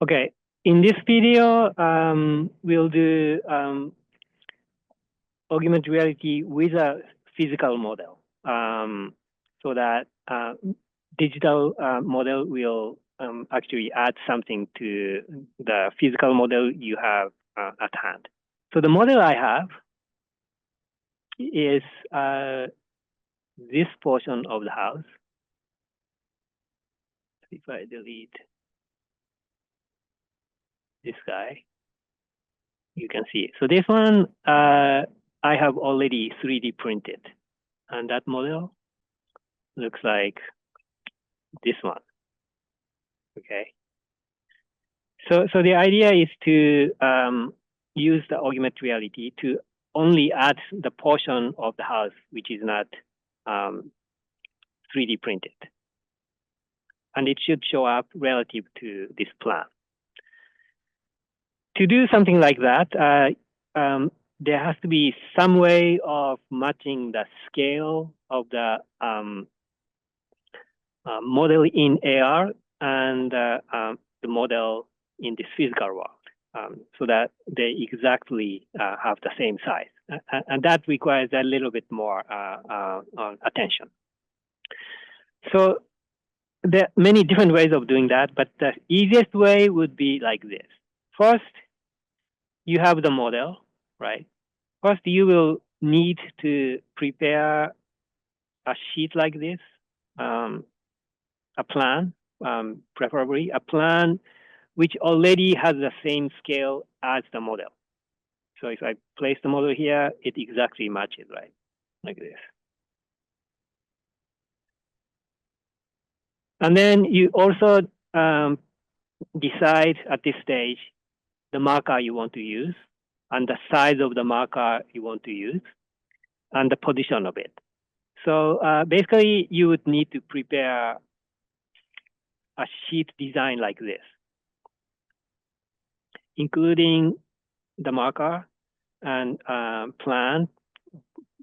Okay, in this video, we'll do augmented reality with a physical model, so that digital model will actually add something to the physical model you have at hand. So the model I have is this portion of the house. If I delete this guy, you can see. So this one, I have already 3D printed, and that model looks like this one. Okay. So the idea is to use the augmented reality to only add the portion of the house which is not 3D printed, and it should show up relative to this plan. To do something like that, there has to be some way of matching the scale of the model in AR and the model in this physical world, so that they exactly have the same size. And that requires a little bit more attention. So there are many different ways of doing that, but the easiest way would be like this. First, you have the model, right? First, you will need to prepare a sheet like this, a plan, preferably a plan which already has the same scale as the model. So if I place the model here, it exactly matches, right? Like this. And then you also decide at this stage the marker you want to use and the size of the marker you want to use and the position of it. So basically, you would need to prepare a sheet design like this, including the marker and plan,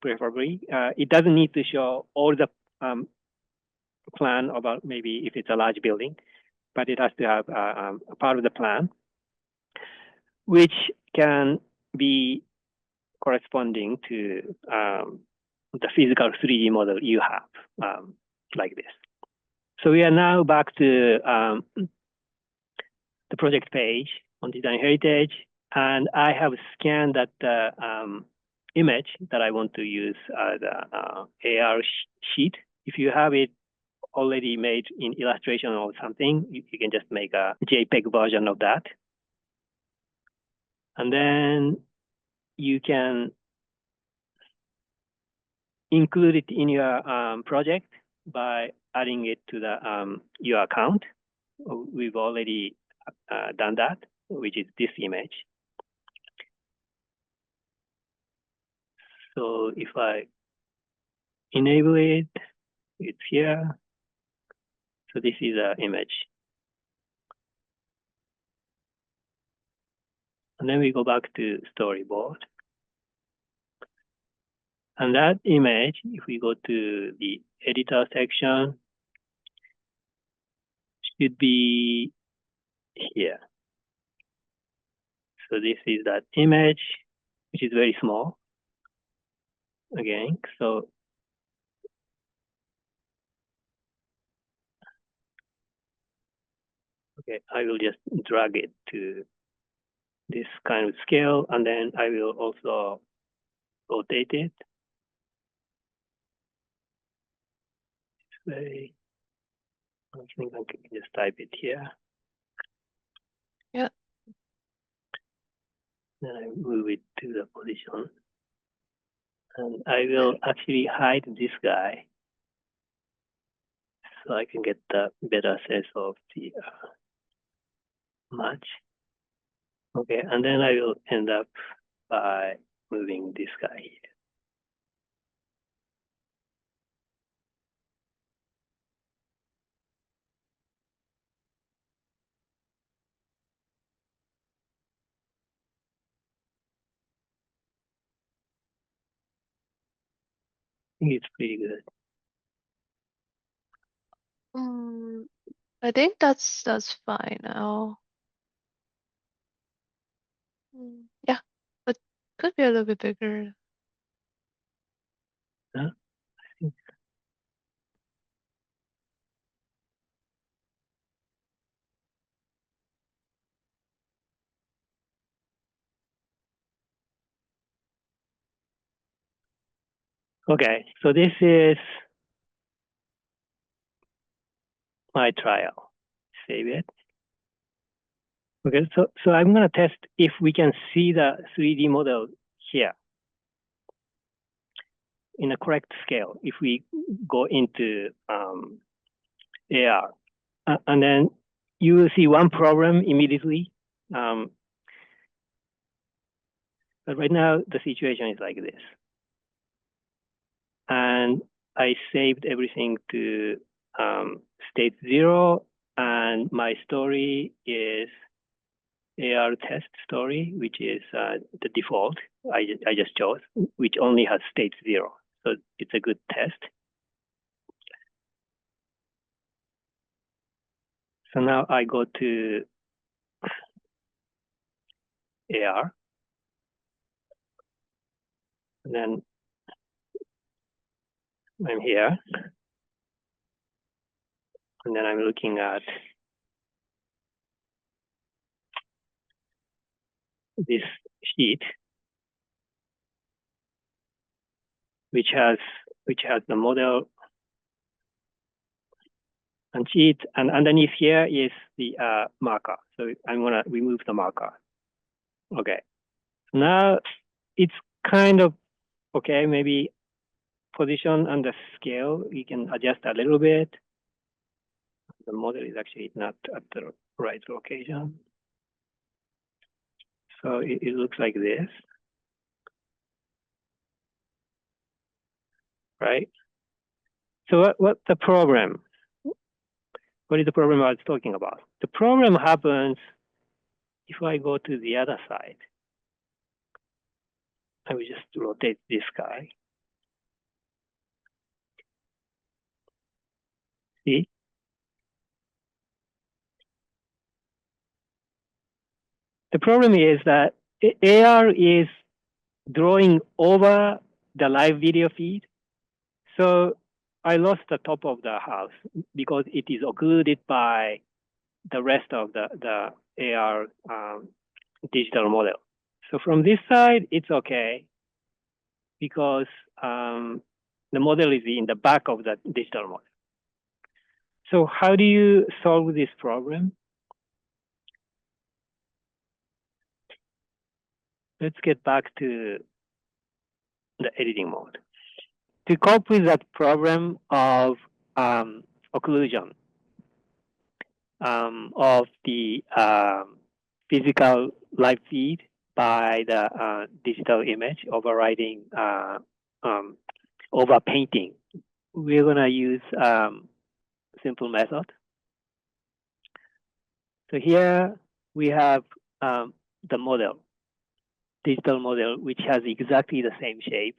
preferably. It doesn't need to show all the plan about maybe if it's a large building, but it has to have a part of the plan, which can be corresponding to the physical 3D model you have, like this. So we are now back to the project page on Design Heritage, and I have scanned that image that I want to use the AR sheet. If you have it already made in illustration or something, you can just make a JPEG version of that. And then you can include it in your project by adding it to the your account. We've already done that, which is this image. So if I enable it, it's here. So this is an image. And then we go back to storyboard. And that image, if we go to the editor section, should be here. So this is that image, which is very small. Again, so okay, I will just drag it to this kind of scale, and then I will also rotate it. This way. I think I can just type it here. Yeah. Then I move it to the position. And I will actually hide this guy so I can get the better sense of the match. Okay, and then I will end up by moving this guy here. I think it's pretty good. I think that's fine now. Yeah, but could be a little bit bigger. Okay, so this is my trial. Save it. Okay, so I'm going to test if we can see the 3D model here in a correct scale if we go into AR. And then you will see one problem immediately. But right now, the situation is like this. And I saved everything to state 0, and my story is AR test story, which is the default I just chose, which only has state 0. So it's a good test. So now I go to AR, and then I'm here, and then I'm looking at this sheet, which has the model and sheet, and underneath here is the marker. So I'm gonna remove the marker. Okay. Now it's kind of okay. Maybe position and the scale we can adjust a little bit. The model is actually not at the right location. So it looks like this, right? So what's the problem? What is the problem I was talking about? The problem happens if I go to the other side. I will just rotate this guy. See? The problem is that AR is drawing over the live video feed. So I lost the top of the house because it is occluded by the rest of the AR digital model. So from this side, it's okay because the model is in the back of the digital model. So how do you solve this problem? Let's get back to the editing mode. To cope with that problem of occlusion of the physical live feed by the digital image overriding over painting, we're going to use simple method. So here we have the model, digital model, which has exactly the same shape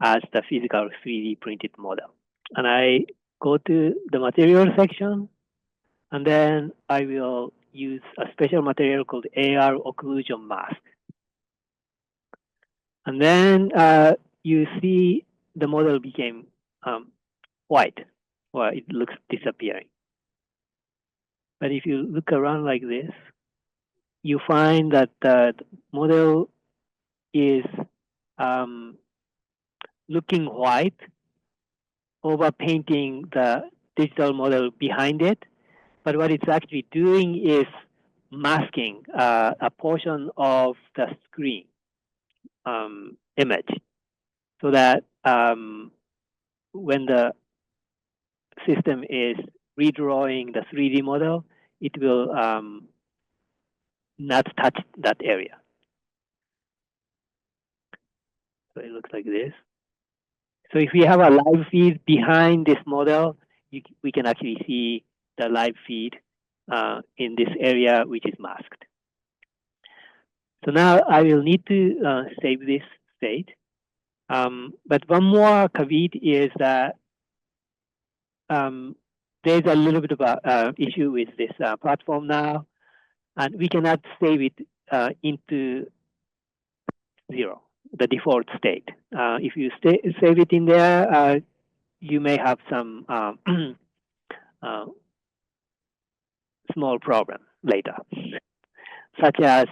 as the physical 3D printed model. And I go to the material section, and then I will use a special material called AR occlusion mask. And then you see the model became white, or it looks disappearing. But if you look around like this, you find that the model is looking white over painting the digital model behind it. But what it's actually doing is masking a portion of the screen image so that when the system is redrawing the 3D model, it will not touch that area. So it looks like this. So if we have a live feed behind this model, we can actually see the live feed in this area, which is masked. So now I will need to save this state. But one more caveat is that there's a little bit of an issue with this platform now, and we cannot save it into 0, the default state. If you save it in there, you may have some small problem later, such as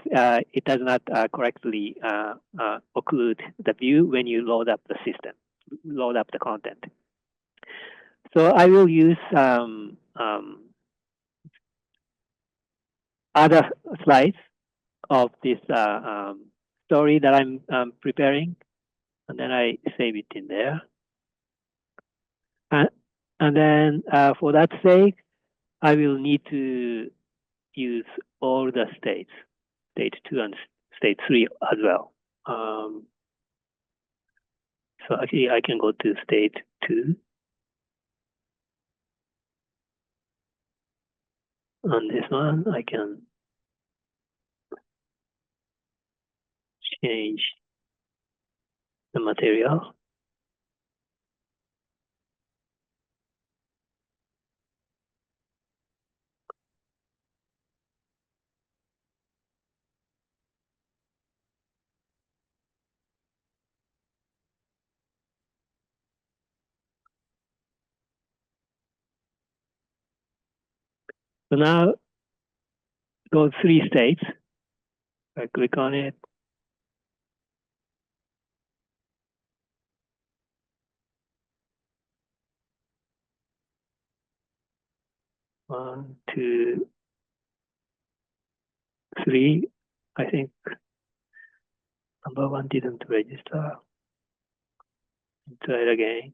it does not correctly occlude the view when you load up the system, load up the content. So I will use other slides of this story that I'm preparing, and then I save it in there. And then for that sake, I will need to use all the states, state 2 and state 3 as well. So actually, I can go to state 2. On this one, I can change the material. So now go 3 states. I click on it. One, 2, 3. I think number 1 didn't register. Try it again.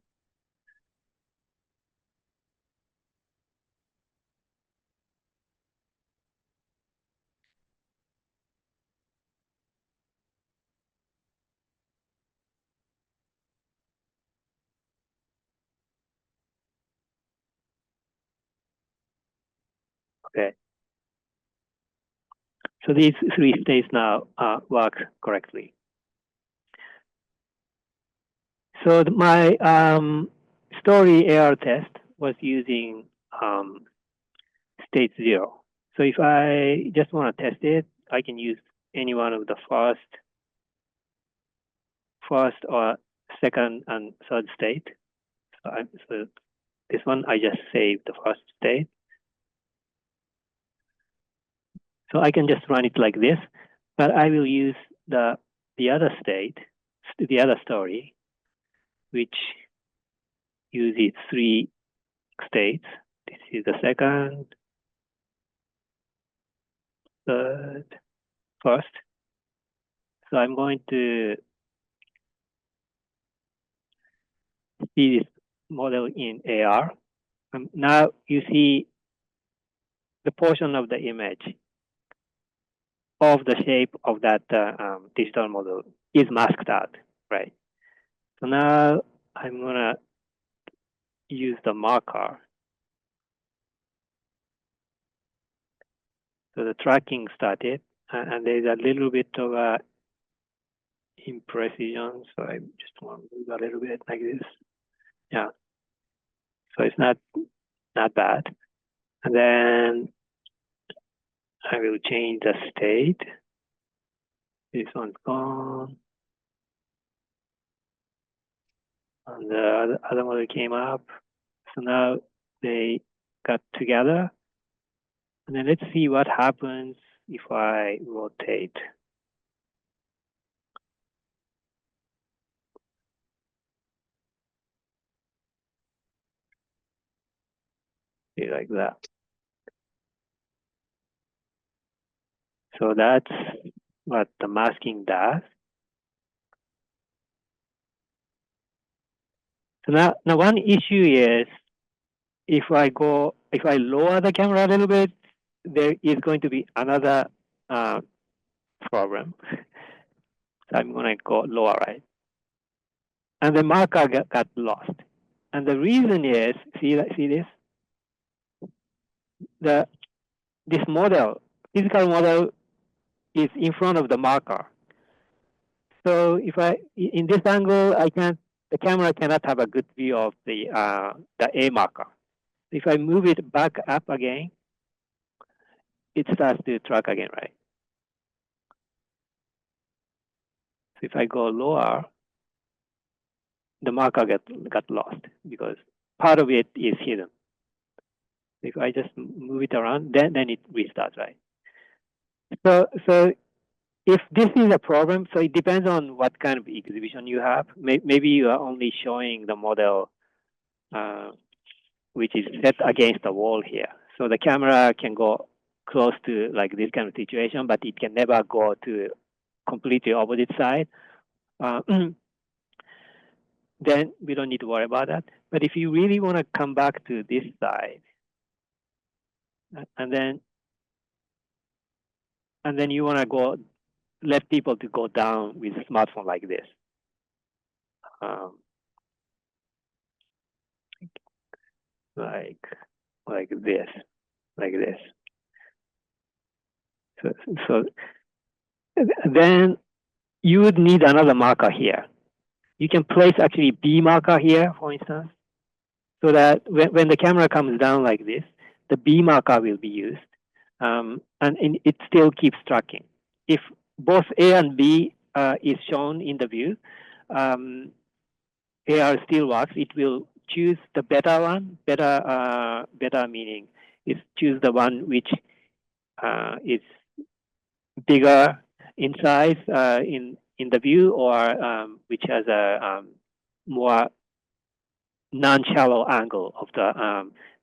Okay. So these 3 states now work correctly. So my story AR test was using state 0. So if I just want to test it, I can use any one of the first or second and third state. So this one, I just saved the first state. So I can just run it like this, but I will use the other state, the other story, which uses 3 states. This is the second, third, first. So I'm going to see this model in AR. Now you see the portion of the image of the shape of that digital model is masked out, right? So now I'm gonna use the marker. So the tracking started, and there's a little bit of imprecision. So I just want to move a little bit like this. Yeah. So it's not bad. And then I will change the state. This one's gone. And the other model came up. So now they got together. And then let's see what happens if I rotate. See, like that. So that's what the masking does. So now one issue is if I lower the camera a little bit, there is going to be another problem. So I'm going to go lower, right? And the marker got lost. And the reason is, see this? This model, physical model, is in front of the marker. So if in this angle, the camera cannot have a good view of the A marker. If I move it back up again, it starts to track again, right? So if I go lower, the marker got lost because part of it is hidden. If I just move it around, then it restarts, right? So if this is a problem, so it depends on what kind of exhibition you have. Maybe you are only showing the model which is set against the wall here. So the camera can go close to like this kind of situation, but it can never go to completely opposite side. Then we don't need to worry about that. But if you really want to come back to this side, and then you want to go, let people to go down with a smartphone like this. Like this. So then you would need another marker here. You can place actually B marker here, for instance, so that when the camera comes down like this, the B marker will be used, and it still keeps tracking. If both A and B is shown in the view, AR still works. It will choose the better one. Better meaning is choose the one which is bigger in size in the view, or which has a more non-shallow angle of the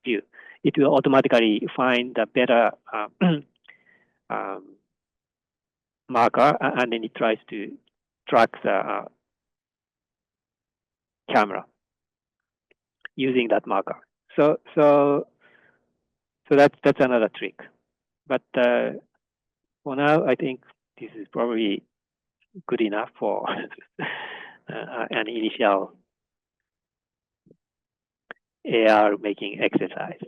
view. It will automatically find the better marker, and then it tries to track the camera using that marker. So that's another trick. But for now, I think this is probably good enough for an initial AR making exercise.